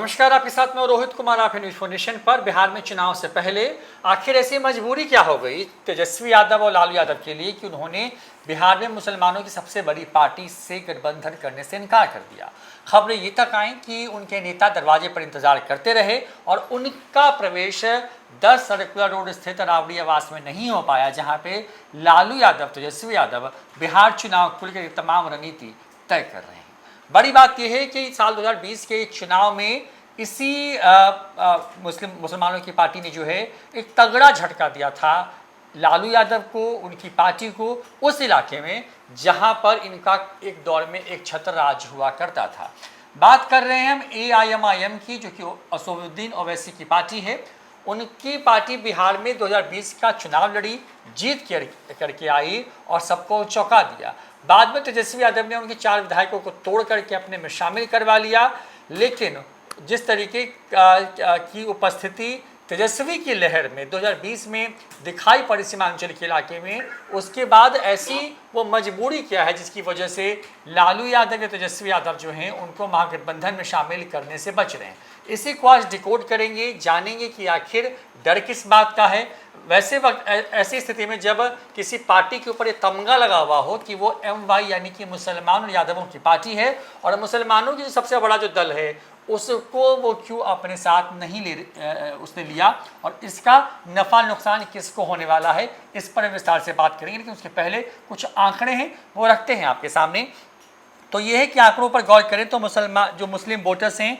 नमस्कार, आपके साथ मैं रोहित कुमार। आप इन्फॉर्मेशन पर। बिहार में चुनाव से पहले आखिर ऐसी मजबूरी क्या हो गई तेजस्वी यादव और लालू यादव के लिए कि उन्होंने बिहार में मुसलमानों की सबसे बड़ी पार्टी से गठबंधन करने से इनकार कर दिया। खबरें ये तक आई कि उनके नेता दरवाजे पर इंतजार करते रहे और उनका प्रवेश 10 सर्कुलर रोड स्थित राबड़ी आवास में नहीं हो पाया, जहां पे लालू यादव तेजस्वी यादव बिहार चुनाव को लेकर तमाम रणनीति तय कर रहे हैं। बड़ी बात यह है कि साल 2020 के चुनाव में इसी मुसलमानों की पार्टी ने जो है एक तगड़ा झटका दिया था लालू यादव को, उनकी पार्टी को, उस इलाके में जहां पर इनका एक दौर में एक छत्र राज हुआ करता था। बात कर रहे हैं हम AIMIM की, जो कि असदुद्दीन ओवैसी की पार्टी है। उनकी पार्टी बिहार में 2020 का चुनाव लड़ी, जीत करके आई और सबको चौंका दिया। बाद में तेजस्वी यादव ने उनके 4 विधायकों को तोड़ करके अपने में शामिल करवा लिया, लेकिन जिस तरीके की उपस्थिति तेजस्वी की लहर में 2020 में दिखाई पड़ी सीमांचल के इलाके में, उसके बाद ऐसी वो मजबूरी क्या है जिसकी वजह से लालू यादव या तेजस्वी यादव जो हैं उनको महागठबंधन में शामिल करने से बच रहे हैं। इसी को आज डिकोड करेंगे, जानेंगे कि आखिर डर किस बात का है। वैसे वक्त ऐसी स्थिति में जब किसी पार्टी के ऊपर ये तमगा लगा हुआ हो कि वो MY यानी कि मुसलमान और यादवों की पार्टी है और मुसलमानों की जो सबसे बड़ा जो दल है उसको वो क्यों अपने साथ नहीं उसने लिया और इसका नफ़ा नुकसान किसको होने वाला है, इस पर विस्तार से बात करेंगे। लेकिन उसके पहले कुछ आंकड़े हैं वो रखते हैं आपके सामने। तो ये है कि आंकड़ों पर गौर करें तो मुस्लिम वोटर्स हैं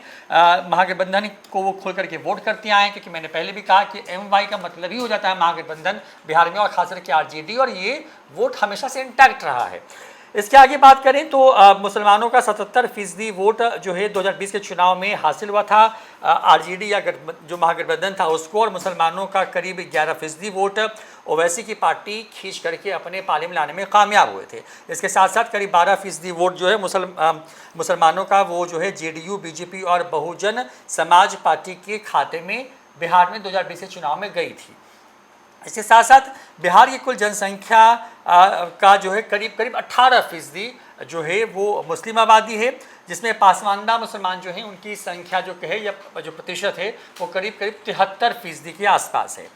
महागठबंधन को वो खोल करके वोट करते आए हैं, क्योंकि मैंने पहले भी कहा कि MY का मतलब ही हो जाता है महागठबंधन बिहार में, और खासकर के RJD, और ये वोट हमेशा से इंटैक्ट रहा है। इसके आगे बात करें तो मुसलमानों का 77% वोट जो है 2020 के चुनाव में हासिल हुआ था RJD या जो महागठबंधन था उसको, और मुसलमानों का करीब 11% वोट ओवैसी की पार्टी खींच करके अपने पाले में लाने में कामयाब हुए थे। इसके साथ साथ करीब 12% वोट जो है मुसलमानों का वो जो है JDU, BJP और बहुजन समाज पार्टी के खाते में बिहार में 2020 के चुनाव में गई थी। इसके साथ साथ बिहार की कुल जनसंख्या का जो है करीब 18% जो है वो मुस्लिम आबादी है, जिसमें पासमानदा मुसलमान जो हैं उनकी संख्या जो है या जो प्रतिशत है वो करीब 73% के आसपास है।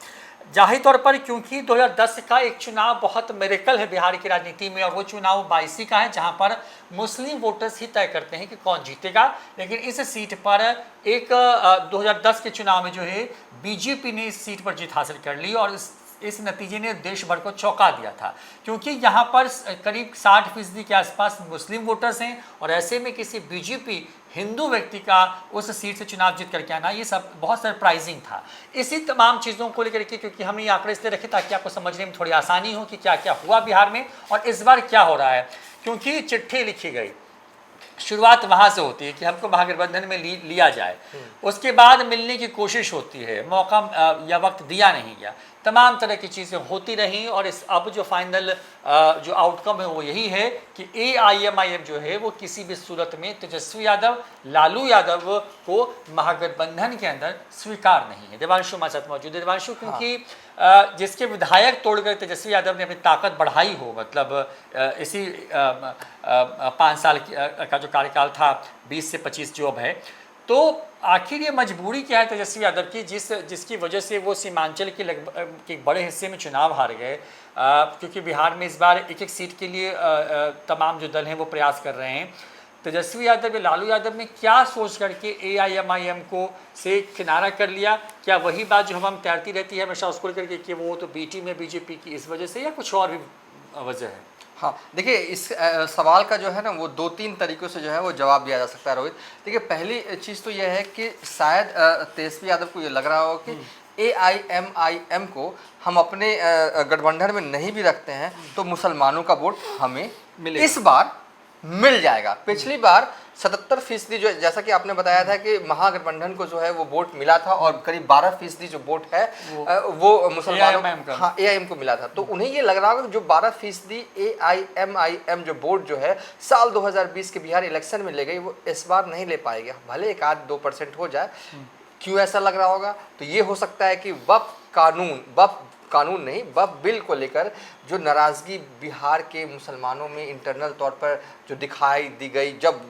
जाहिर तौर पर क्योंकि 2010 का एक चुनाव बहुत मिरेकल है बिहार की राजनीति में, और वो चुनाव 22 का है जहां पर मुस्लिम वोटर्स ही तय करते हैं कि कौन जीतेगा। लेकिन इस सीट पर एक 2010 के चुनाव में जो है BJP ने इस सीट पर जीत हासिल कर ली, और इस नतीजे ने देश भर को चौंका दिया था, क्योंकि यहाँ पर करीब 60% के आसपास मुस्लिम वोटर्स हैं, और ऐसे में किसी BJP हिंदू व्यक्ति का उस सीट से चुनाव जीत करके आना ये सब बहुत सरप्राइजिंग था। इसी तमाम चीज़ों को लेकर के, क्योंकि हमने ये आंकड़े इसलिए रखे ताकि आपको समझने में थोड़ी आसानी हो कि क्या क्या हुआ बिहार में और इस बार क्या हो रहा है। क्योंकि चिट्ठी लिखी गई, शुरुआत वहाँ से होती है कि हमको महागठबंधन में लिया जाए, उसके बाद मिलने की कोशिश होती है, मौका या वक्त दिया नहीं गया, तमाम तरह की चीज़ें होती रहीं, और इस अब जो फाइनल जो आउटकम है वो यही है कि AIMIM जो है वो किसी भी सूरत में तेजस्वी यादव, लालू यादव को महागठबंधन के अंदर स्वीकार नहीं है। देवांशु हमारे साथ मौजूद है। देवांशु, क्योंकि जिसके विधायक तोड़कर तेजस्वी यादव ने अपनी ताकत बढ़ाई हो, मतलब इसी 5 साल का जो कार्यकाल था 20 से 25 जो अब है, तो आखिर ये मजबूरी क्या है तेजस्वी यादव की जिसकी वजह से वो सीमांचल के बड़े हिस्से में चुनाव हार गए, क्योंकि बिहार में इस बार एक सीट के लिए तमाम जो दल हैं वो प्रयास कर रहे हैं। तेजस्वी यादव या लालू यादव ने क्या सोच करके AIMIM को से किनारा कर लिया? क्या वही बात जो हम तैरती रहती है हमेशा उसको लेकर के कि वो तो BT में BJP की इस वजह से, या कुछ और भी वजह है? हाँ, देखिए इस सवाल का जो है ना वो 2-3 तरीक़ों से जो है वो जवाब दिया जा सकता है रोहित। देखिए पहली चीज़ तो यह है कि शायद तेजस्वी यादव को ये लग रहा हो कि AIMIM को हम अपने गठबंधन में नहीं भी रखते हैं तो मुसलमानों का वोट हमें इस बार मिल जाएगा। पिछली बार 77% जो, जैसा कि आपने बताया था कि महागठबंधन को जो है वो वोट मिला था, और करीब 12% जो वोट है वो मुसलमानों AIM को मिला था। तो उन्हें ये लग रहा होगा कि जो 12% AIMIM जो वोट जो है साल 2020 के बिहार इलेक्शन में ले गई, वो इस बार नहीं ले पाएगी, भले 1-2% हो जाए। क्यों ऐसा लग रहा होगा? तो ये हो सकता है कि वक्फ बिल को लेकर जो नाराज़गी बिहार के मुसलमानों में इंटरनल तौर पर जो दिखाई दी गई, जब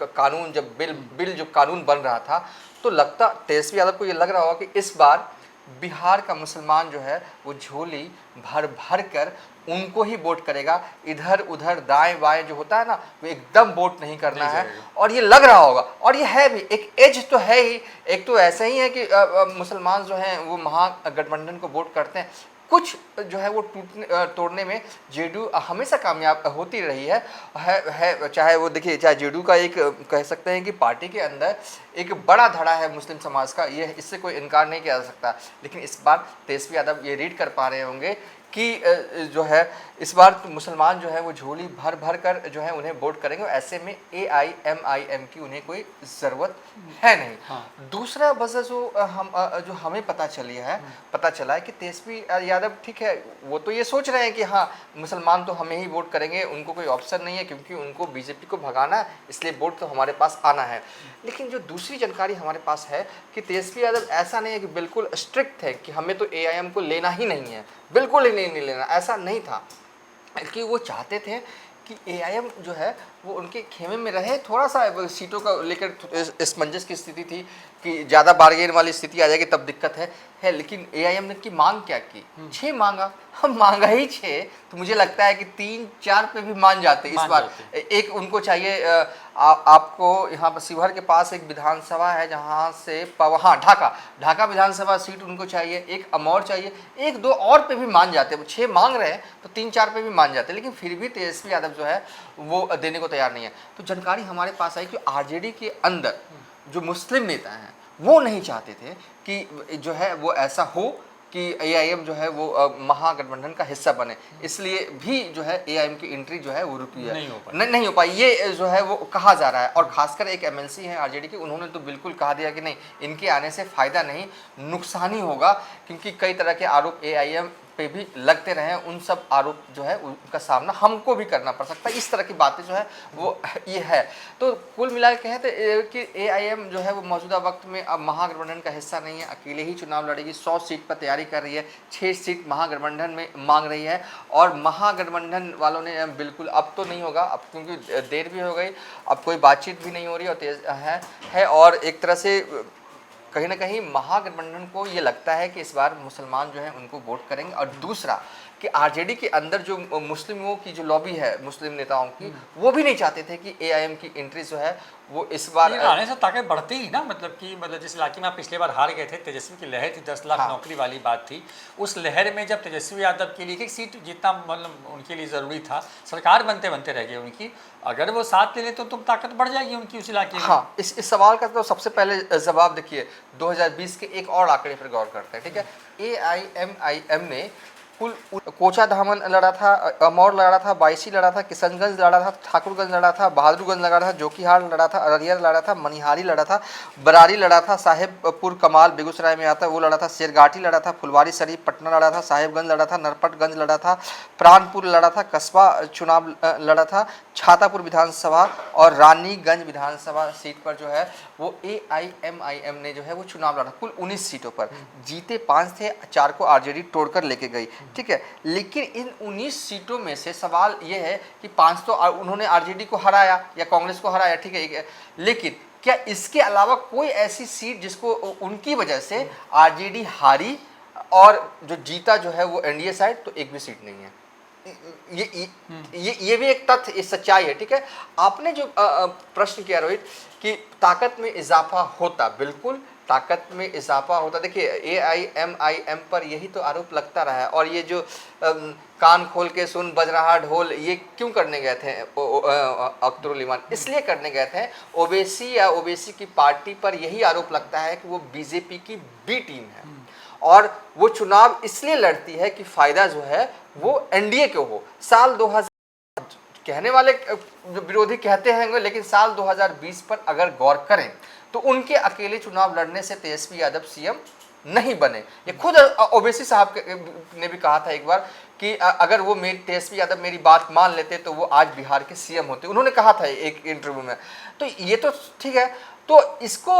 कानून जब बिल जो कानून बन रहा था, तो लगता तेजस्वी यादव को ये लग रहा होगा कि इस बार बिहार का मुसलमान जो है वो झोली भर भर कर उनको ही वोट करेगा, इधर उधर दाएं बाएं जो होता है ना, वो एकदम वोट नहीं करना है। और ये लग रहा होगा, और ये है भी, एक एज तो है ही। एक तो ऐसा ही है कि मुसलमान जो हैं वो महागठबंधन को वोट करते हैं, कुछ जो है वो तोड़ने में जेडीयू हमेशा कामयाब होती रही है। चाहे वो देखिए, चाहे जेडीयू का एक कह सकते हैं कि पार्टी के अंदर एक बड़ा धड़ा है मुस्लिम समाज का, ये इससे कोई इनकार नहीं किया जा सकता। लेकिन इस बार तेजस्वी यादव ये रीड कर पा रहे होंगे कि जो है इस बार तो मुसलमान जो है वो झोली भर भर कर जो है उन्हें वोट करेंगे, ऐसे में AIMIM की उन्हें कोई ज़रूरत है नहीं। हाँ। दूसरा वजह जो हमें पता चला है कि तेजस्वी यादव ठीक है, वो तो ये सोच रहे हैं कि हाँ मुसलमान तो हमें ही वोट करेंगे, उनको कोई ऑप्शन नहीं है, क्योंकि उनको बीजेपी को भगाना है, इसलिए वोट तो हमारे पास आना है। लेकिन जो दूसरी जानकारी हमारे पास है कि तेजस्वी यादव ऐसा नहीं है कि बिल्कुल स्ट्रिक्ट है कि हमें तो AIM को लेना ही नहीं है, बिल्कुल ही नहीं लेना, ऐसा नहीं था। कि वो चाहते थे कि AIM जो है वो उनके खेमे में रहे, थोड़ा सा सीटों का लेकर असमंजस की स्थिति थी कि ज़्यादा बार्गेन वाली स्थिति आ जाएगी तब दिक्कत है। लेकिन AIM ने की मांग क्या की, 6 मांगा, हम मांगा ही 6, तो मुझे लगता है कि 3-4 पे भी मान जाते इस बार। एक उनको चाहिए आपको यहाँ पर शिवहर के पास एक विधानसभा है जहाँ से हाँ ढाका विधानसभा सीट उनको चाहिए, एक अमौर चाहिए, 1-2 और पे भी मान जाते। वो 6 मांग रहे हैं तो 3-4 पे भी मान जाते, लेकिन फिर भी तेजस्वी यादव जो है वो देने को तैयार नहीं है। तो जानकारी हमारे पास आई कि RJD के अंदर जो मुस्लिम नेता हैं वो नहीं चाहते थे कि जो है वो ऐसा हो कि AIM जो है वो महागठबंधन का हिस्सा बने, इसलिए भी जो है AIM की एंट्री जो है वो रुकी है, नहीं हो पाई, ये जो है वो कहा जा रहा है। और खासकर एक MLC है RJD की, उन्होंने तो बिल्कुल कहा दिया कि नहीं, इनके आने से फ़ायदा नहीं नुकसान ही होगा, क्योंकि कई तरह के आरोप AIM पे भी लगते रहे, उन सब आरोप जो है उनका सामना हमको भी करना पड़ सकता है। इस तरह की बातें जो है वो ये है। तो कुल मिला के कहते कि AIM जो है वो मौजूदा वक्त में अब महागठबंधन का हिस्सा नहीं है, अकेले ही चुनाव लड़ेगी, 100 सीट पर तैयारी कर रही है, 6 सीट महागठबंधन में मांग रही है। और महागठबंधन वालों ने बिल्कुल अब तो नहीं होगा, अब क्योंकि देर भी हो गई, अब कोई बातचीत भी नहीं हो रही और तेज है। और एक तरह से कहीं ना कहीं महागठबंधन को ये लगता है कि इस बार मुसलमान जो हैं उनको वोट करेंगे। और दूसरा कि RJD के अंदर जो मुस्लिमों की जो लॉबी है मुस्लिम नेताओं की, वो भी नहीं चाहते थे कि AIM की एंट्री जो है वो इस बार आने से ताकत बढ़ती ही ना, मतलब जिस इलाके में आप पिछले बार हार गए थे, तेजस्वी की लहर थी, 10 लाख नौकरी वाली बात थी, उस लहर में जब तेजस्वी यादव के लिए एक सीट जितना मतलब उनके लिए ज़रूरी था, सरकार बनते बनते रह गई उनकी, अगर वो साथ ले ले तो ताकत बढ़ जाएगी उनकी उस इलाके में। हाँ, इस सवाल का तो सबसे पहले जवाब देखिए 2020 के एक और आंकड़े पर गौर करते हैं, ठीक है। AIMIM ने कुल कोचा धामन लड़ा था, अमौर लड़ा था, बायसी लड़ा था, किशनगंज लड़ा था, ठाकुरगंज लड़ा था, बहादुरगंज लड़ा था, जोकीहाट लड़ा था, अररिया लड़ा था, मनिहारी लड़ा था, बरारी लड़ा था, साहेबपुर कमाल बेगूसराय में आता है वो लड़ा था, शेरघाटी लड़ा था, फुलवारी शरीफ पटना लड़ा था, साहेबगंज लड़ा था, नरपतगंज लड़ा था, प्राणपुर लड़ा था, कस्बा चुनाव लड़ा था, छातापुर विधानसभा और रानीगंज विधानसभा सीट पर जो है वो AIMIM ने जो है वो चुनाव लड़ा। कुल 19 सीटों पर जीते 5 थे, 4 को RJD तोड़कर लेके गई, ठीक है। लेकिन इन 19 सीटों में से सवाल ये है कि 5 तो उन्होंने RJD को हराया या कांग्रेस को हराया, ठीक है, लेकिन क्या इसके अलावा कोई ऐसी सीट जिसको उनकी वजह से RJD हारी और जो जीता जो है वो NDA साइड, तो एक भी सीट नहीं है। ये भी एक तथ्य, ये सच्चाई है, ठीक है। आपने जो प्रश्न किया रोहित कि ताकत में इजाफा होता, बिल्कुल ताकत में इजाफा होता। देखिए AIMIM पर यही तो आरोप लगता रहा है। और ये जो कान खोल के सुन बज रहा ढोल, ये क्यों करने गए थे अख्तरुल ईमान? इसलिए करने गए थे, ओवैसी या ओवैसी की पार्टी पर यही आरोप लगता है कि वो बीजेपी की बी टीम है और वो चुनाव इसलिए लड़ती है कि फायदा जो है वो NDA को हो। साल 2000 कहने वाले जो विरोधी कहते हैं, लेकिन साल 2020 पर अगर गौर करें तो उनके अकेले चुनाव लड़ने से तेजस्वी यादव CM नहीं बने। ये खुद ओवैसी साहब ने भी कहा था एक बार कि अगर वो तेजस्वी यादव मेरी बात मान लेते तो वो आज बिहार के CM होते, उन्होंने कहा था एक इंटरव्यू में। तो ये तो ठीक है, तो इसको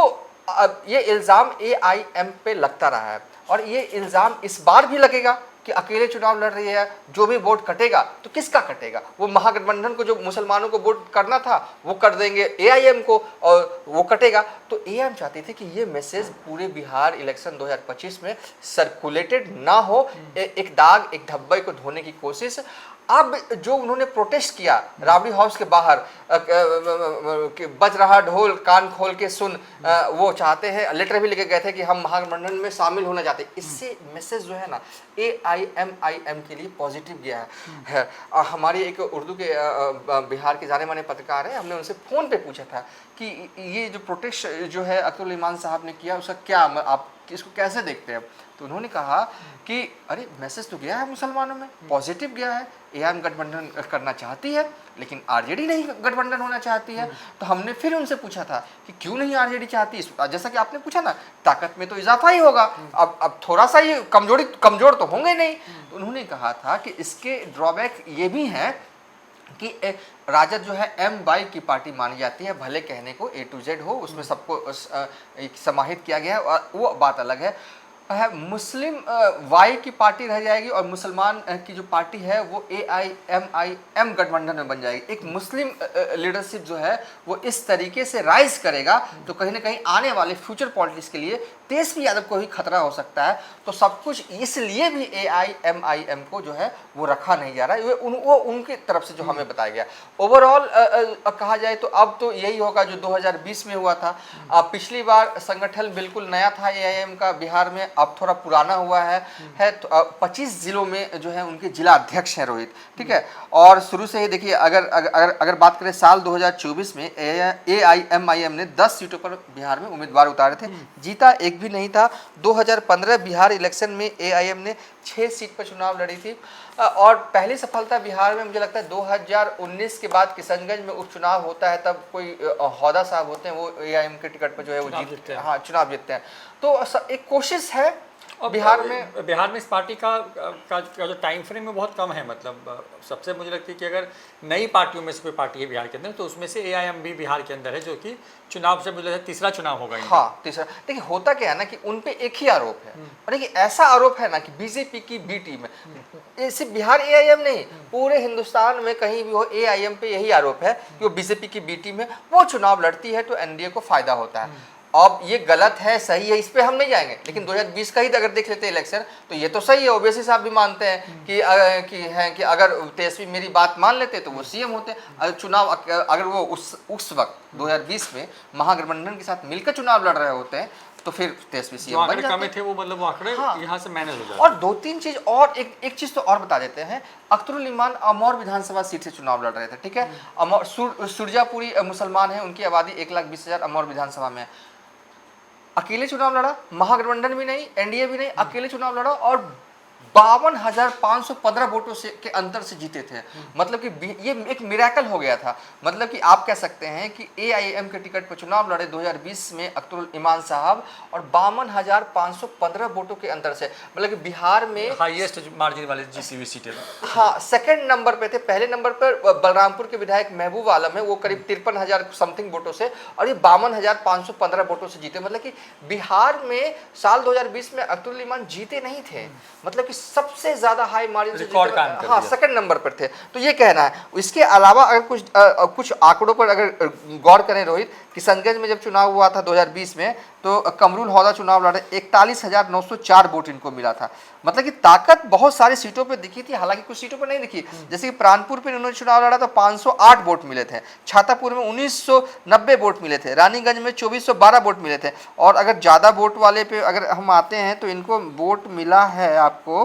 ये इल्ज़ाम AIM पे लगता रहा है और ये इल्ज़ाम इस बार भी लगेगा कि अकेले चुनाव लड़ रही है, जो भी वोट कटेगा तो किसका कटेगा, वो महागठबंधन को जो मुसलमानों को वोट करना था वो कर देंगे, एआईएम को और वो कटेगा। तो एआईएम चाहती थी कि ये मैसेज पूरे बिहार इलेक्शन 2025 में सर्कुलेटेड ना हो, एक दाग एक धब्बे को धोने की कोशिश। अब जो उन्होंने प्रोटेस्ट किया राबड़ी हाउस के बाहर, बज रहा ढोल कान खोल के सुन, वो चाहते हैं, लेटर भी लिखे गए थे कि हम महागठबंधन में शामिल होना चाहते हैं। इससे मैसेज जो है ना एआईएम के लिए पॉजिटिव गया है। हमारी एक उर्दू के बिहार के जाने माने पत्रकार है, हमने उनसे फ़ोन पे पूछा था कि ये जो प्रोटेस्ट जो है अख्तरुल ईमान साहब ने किया उसका क्या, आप इसको कैसे देखते हैं। तो उन्होंने कहा कि अरे मैसेज तो गया है मुसलमानों में, पॉजिटिव गया है, एआईएम गठबंधन करना चाहती है लेकिन आरजेडी नहीं गठबंधन होना चाहती है। तो हमने फिर उनसे पूछा था कि क्यों नहीं आरजेडी चाहती, जैसा कि आपने पूछा ना, ताकत में तो इजाफा ही होगा, अब थोड़ा सा ये कमजोर तो होंगे नहीं। तो उन्होंने कहा था कि इसके ड्रॉबैक ये भी हैं कि राजद जो है एम वाई की पार्टी मानी जाती है, भले कहने को ए टू जेड हो, उसमें सबको समाहित किया गया है और वो बात अलग है। मुस्लिम वाई की पार्टी रह जाएगी और मुसलमान की जो पार्टी है वो एआईएमआईएम गठबंधन में बन जाएगी। एक मुस्लिम लीडरशिप जो है वो इस तरीके से राइज करेगा तो कहीं ना कहीं आने वाले फ्यूचर पॉलिटिक्स के लिए तेजस्वी यादव को ही खतरा हो सकता है। तो सब कुछ इसलिए भी एआईएमआईएम को जो है वो रखा नहीं जा रहा है, वो उनकी तरफ से जो हमें बताया गया। ओवरऑल कहा जाए तो अब तो यही होगा जो 2020 में हुआ था। पिछली बार संगठन बिल्कुल नया था एआईएम का बिहार में, अब थोड़ा पुराना हुआ है तो 25 जिलों में जो है उनके जिला अध्यक्ष हैं रोहित, ठीक है। और शुरू से ही देखिए अगर बात करें साल 2024 में एआईएमआईएम ने 10 सीटों पर बिहार में उम्मीदवार उतारे थे, जीता एक भी नहीं था। 2015 बिहार इलेक्शन में एआईएम ने 6 सीट पर चुनाव लड़ी थी और पहली सफलता बिहार में मुझे लगता है 2019 के बाद किशनगंज में उपचुनाव होता है, तब कोई हौदा साहब होते हैं वो एआईएम के टिकट पर जो है वो जीतते हैं, हाँ चुनाव जीतते हैं। तो एक कोशिश है और बिहार में इस पार्टी का जो टाइम फ्रेम है बहुत कम है। मतलब सबसे मुझे लगता है कि अगर नई पार्टियों में से कोई पार्टी है बिहार के अंदर तो उसमें से एआईएम भी बिहार के अंदर है, जो कि चुनाव से मुझे लगता है तीसरा चुनाव होगा। हाँ तीसरा। देखिए होता क्या है ना कि उन पे एक ही आरोप है और देखिए ऐसा आरोप है ना कि बीजेपी की बी टीम है, सिर्फ बिहार एआईएम नहीं पूरे हिंदुस्तान में कहीं भी हो एआईएम पे यही आरोप है कि वो बीजेपी की बी टीम है, वो चुनाव लड़ती है तो एनडीए को फायदा होता है। अब ये गलत है सही है इस पे हम नहीं जाएंगे, लेकिन 2020 का ही अगर देख लेते हैं इलेक्शन तो ये तो सही है। ओवैसी साहब भी मानते हैं कि अगर तेजस्वी मेरी बात मान लेते तो वो सीएम होते। चुनाव अगर वो उस वक्त 2020 में महागठबंधन के साथ मिलकर चुनाव लड़ रहे होते हैं तो फिर तेजस्वी सीएम बन जाते थे वो, मतलब वो आंकड़े हाँ। यहाँ से मैनेज हो जाते। और 2-3 चीज और एक चीज तो और बता देते हैं, अख्तरुल ईमान अमौर विधानसभा सीट से चुनाव लड़ रहे थे, ठीक है। अमौर सुरजापुरी मुसलमान है, उनकी आबादी 1,20,000 अमौर विधानसभा में है। अकेले चुनाव लड़ा, महागठबंधन भी नहीं एनडीए भी नहीं, अकेले चुनाव लड़ा और 52,515 वोटों से के अंतर से जीते थे। मतलब कि ये एक मिरेकल हो गया था। मतलब कि आप कह सकते हैं कि एआईएम के टिकट पर चुनाव लड़े 2020 में अख्तरुल ईमान साहब और 52,515 वोटों के अंतर से, मतलब कि बिहार में हाईएस्ट मार्जिन वाले जीसीवी सीटें। हाँ सेकंड नंबर पे थे। पहले नंबर पर बलरामपुर के विधायक महबूब आलम है, वो करीब 53,000 समथिंग वोटों से और ये 52,515 वोटों से जीते। मतलब कि बिहार में साल 2020 में अख्तरुल ईमान जीते नहीं थे, मतलब कि सबसे ज्यादा हाई मार्जिन से हाँ सेकंड नंबर पर थे। तो ये कहना है। इसके अलावा अगर कुछ आंकड़ों पर अगर गौर करें रोहित, किशनगंज में जब चुनाव हुआ था 2020 में तो कमरुल हौदा चुनाव लड़े, 41,904 वोट इनको मिला था। मतलब कि ताकत बहुत सारी सीटों पे दिखी थी, हालांकि कुछ सीटों पर नहीं दिखी। जैसे कि प्राणपुर पे उन्होंने चुनाव लड़ा तो 508 वोट मिले थे, छातापुर में 1990 वोट मिले थे, रानीगंज में 2412 वोट मिले थे। और अगर ज़्यादा वोट वाले पे अगर हम आते हैं तो इनको वोट मिला है आपको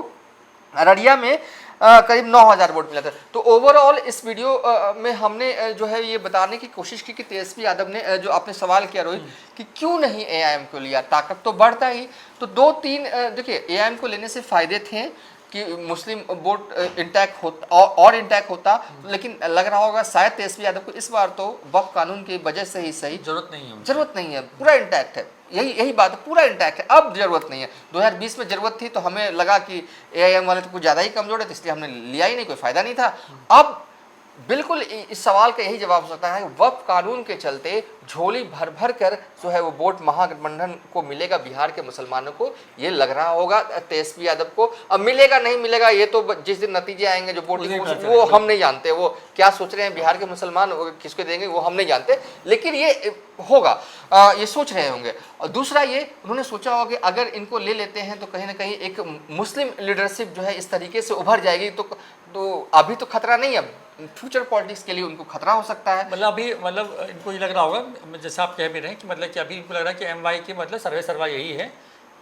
अररिया में करीब 9,000 वोट मिला था। तो ओवरऑल इस वीडियो में हमने जो है ये बताने की कोशिश की कि तेजस्वी यादव ने जो आपने सवाल किया रोहित कि क्यों नहीं एआईएम को लिया, ताकत तो बढ़ता ही। तो 2-3 देखिए एआईएम को लेने से फायदे थे कि मुस्लिम वोट इंटैक्ट होता और इंटैक्ट होता, लेकिन लग रहा होगा शायद तेजस्वी यादव को इस बार तो वक्फ कानून की वजह से ही सही जरूरत नहीं है, पूरा इंटैक्ट है। यही बात है, पूरा इंटैक्ट है, अब जरूरत नहीं है। 2020 में जरूरत थी तो हमें लगा कि एआईएम वाले तो कुछ ज़्यादा ही कमजोर है तो इसलिए हमने लिया ही नहीं, कोई फायदा नहीं था। अब बिल्कुल इस सवाल का यही जवाब हो सकता है। वक्फ कानून के चलते झोली भर भर कर जो है वो वोट महागठबंधन को मिलेगा, बिहार के मुसलमानों को ये लग रहा होगा तेजस्वी यादव को। अब मिलेगा नहीं मिलेगा ये तो जिस दिन नतीजे आएंगे जो वोटिंग वो हम नहीं जानते, वो क्या सोच रहे हैं बिहार के मुसलमान किसको देंगे वो हम नहीं जानते, लेकिन ये होगा, ये सोच रहे होंगे। और दूसरा ये उन्होंने सोचा होगा कि अगर इनको ले लेते हैं तो कहीं ना कहीं एक मुस्लिम लीडरशिप जो है इस तरीके से उभर जाएगी, तो अभी तो खतरा नहीं, अब फ्यूचर पॉलिटिक्स के लिए उनको खतरा हो सकता है। मतलब अभी मतलब इनको ये लग रहा होगा, जैसा आप कह भी रहे हैं कि मतलब कि अभी इनको लग रहा है कि एमवाई की मतलब सर्वे सर्वा यही है,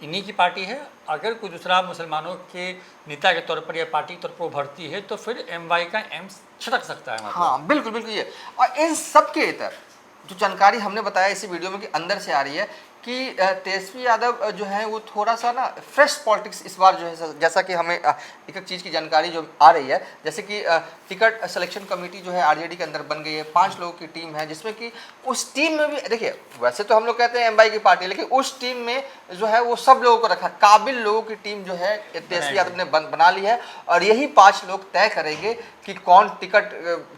इन्हीं की पार्टी है। अगर कोई दूसरा मुसलमानों के नेता के तौर पर या पार्टी के तौर पर उभरती है तो फिर एमवाई का एम छटक सकता है। मतलब हाँ बिल्कुल बिल्कुल ये, और इन सब के इतर जो जानकारी हमने बताया इसी वीडियो में कि अंदर से आ रही है कि तेजस्वी यादव जो है वो थोड़ा सा ना फ्रेश पॉलिटिक्स इस बार जो है, जैसा कि हमें एक एक चीज़ की जानकारी जो आ रही है, जैसे कि टिकट सिलेक्शन कमेटी जो है आरजेडी के अंदर बन गई है, 5 लोगों की टीम है, जिसमें कि उस टीम में भी देखिए वैसे तो हम लोग कहते हैं एमवाई की पार्टी, लेकिन उस टीम में जो है वो सब लोगों को रखा, काबिल लोगों की टीम जो है तेजस्वी यादव ने बना ली है, और यही 5 लोग तय करेंगे कि कौन टिकट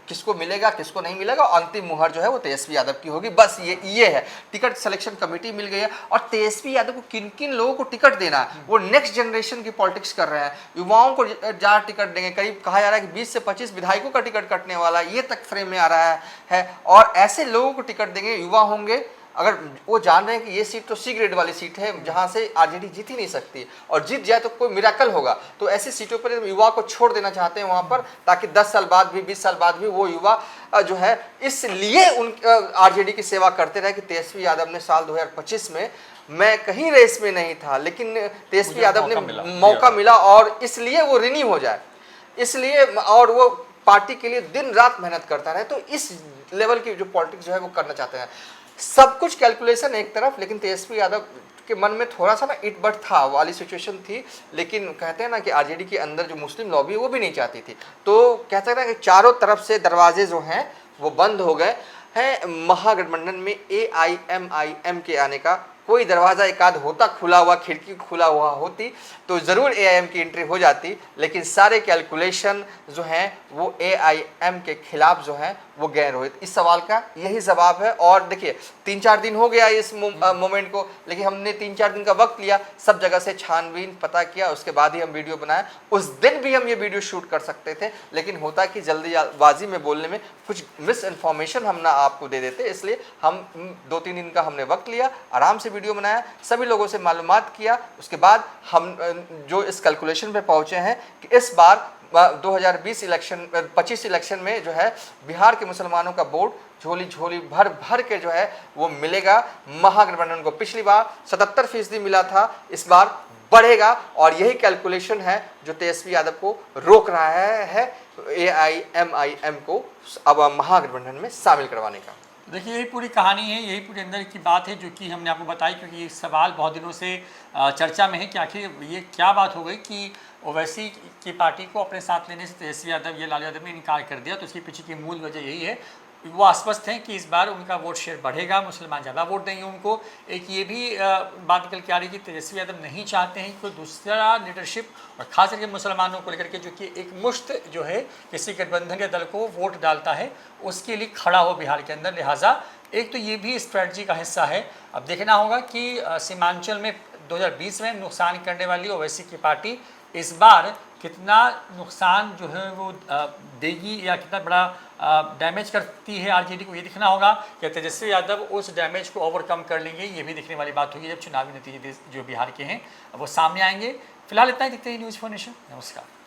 किसको मिलेगा किसको नहीं मिलेगा, और अंतिम मुहर जो है वो तेजस्वी यादव की होगी। बस ये है, टिकट सिलेक्शन कमेटी मिल गई है, और तेजस्वी यादव को किन किन लोगों को टिकट देना है वो नेक्स्ट जनरेशन की पॉलिटिक्स कर रहे हैं। युवाओं को ज़्यादा टिकट देंगे, करीब कहा जा रहा है कि 20 से 25 विधायकों का टिकट कटने वाला है, ये तक फ्रेम में आ रहा है, और ऐसे लोगों को टिकट देंगे, युवा होंगे, अगर वो जान रहे हैं कि ये सीट तो सी ग्रेड वाली सीट है जहां से आरजेडी जीत ही नहीं सकती, और जीत जाए तो कोई मिराकल होगा, तो ऐसी सीटों पर युवा को छोड़ देना चाहते हैं वहां पर, ताकि 10 साल बाद भी 20 साल बाद भी वो युवा जो है इसलिए उन आरजेडी की सेवा करते रहे कि तेजस्वी यादव ने साल 2025 में, मैं कहीं रेस में नहीं था लेकिन तेजस्वी यादव ने मौका मिला और इसलिए वो रिन्यू हो जाए, इसलिए, और वो पार्टी के लिए दिन रात मेहनत करता रहे, तो इस लेवल की जो पॉलिटिक्स जो है वो करना चाहते हैं। सब कुछ कैलकुलेशन एक तरफ, लेकिन तेजस्वी यादव के मन में थोड़ा सा ना इट बट था वाली सिचुएशन थी, लेकिन कहते हैं ना कि आरजेडी के अंदर जो मुस्लिम लॉबी वो भी नहीं चाहती थी, तो कह सकते हैं कि चारों तरफ से दरवाजे जो हैं वो बंद हो गए हैं। महागठबंधन में AIMIM के आने का कोई दरवाज़ा एक आध होता खुला हुआ, खिड़की खुला हुआ होती तो ज़रूर AIM की एंट्री हो जाती, लेकिन सारे कैलकुलेशन जो हैं वो AIM के खिलाफ जो हैं वो गए रोहित। इस सवाल का यही जवाब है। और देखिए 3-4 दिन हो गया इस मोमेंट को, लेकिन हमने 3-4 दिन का वक्त लिया, सब जगह से छानबीन पता किया, उसके बाद ही हम वीडियो बनाए। उस दिन भी हम ये वीडियो शूट कर सकते थे, लेकिन होता कि जल्दीबाजी में बोलने में कुछ मिस इन्फॉर्मेशन हम ना आपको दे देते, इसलिए हम 2-3 दिन का हमने वक्त लिया, आराम से वीडियो बनाया, सभी लोगों से मालूमात किया, उसके बाद हम जो इस कैलकुलेशन पे पहुंचे हैं कि इस बार 2025 इलेक्शन में जो है बिहार के मुसलमानों का वोट झोली झोली भर भर के जो है वो मिलेगा महागठबंधन को। पिछली बार 77% मिला था, इस बार बढ़ेगा, और यही कैलकुलेशन है जो तेजस्वी यादव को रोक रहा है AIMIM को अब महागठबंधन में शामिल करवाने का। देखिए यही पूरी कहानी है, यही पूरी अंदर की बात है जो कि हमने आपको बताई, क्योंकि ये सवाल बहुत दिनों से चर्चा में है कि आखिर ये क्या बात हो गई कि ओवैसी की पार्टी को अपने साथ लेने से तेजस्वी यादव या लालू यादव ने इनकार कर दिया। तो इसके पीछे की मूल वजह यही है, वो आश्वस्त हैं कि इस बार उनका वोट शेयर बढ़ेगा, मुसलमान ज़्यादा वोट देंगे उनको। एक ये भी बात निकल के आ रही है कि तेजस्वी यादव नहीं चाहते हैं कि कोई दूसरा लीडरशिप, और खास करके मुसलमानों को लेकर के जो कि एक मुश्त जो है किसी गठबंधन या दल को वोट डालता है उसके लिए खड़ा हो बिहार के अंदर, लिहाजा एक तो ये भी स्ट्रेटजी का हिस्सा है। अब देखना होगा कि सीमांचल में 2020 में नुकसान करने वाली ओवैसी की पार्टी इस बार कितना नुकसान जो है वो देगी या कितना बड़ा डैमेज करती है आरजेडी को, ये दिखना होगा कि तेजस्वी यादव उस डैमेज को ओवरकम कर लेंगे। ये भी दिखने वाली बात होगी जब चुनावी नतीजे जो बिहार के हैं वो सामने आएंगे। फिलहाल इतना ही, दिखते हैं न्यूज़4 नेशन। नमस्कार।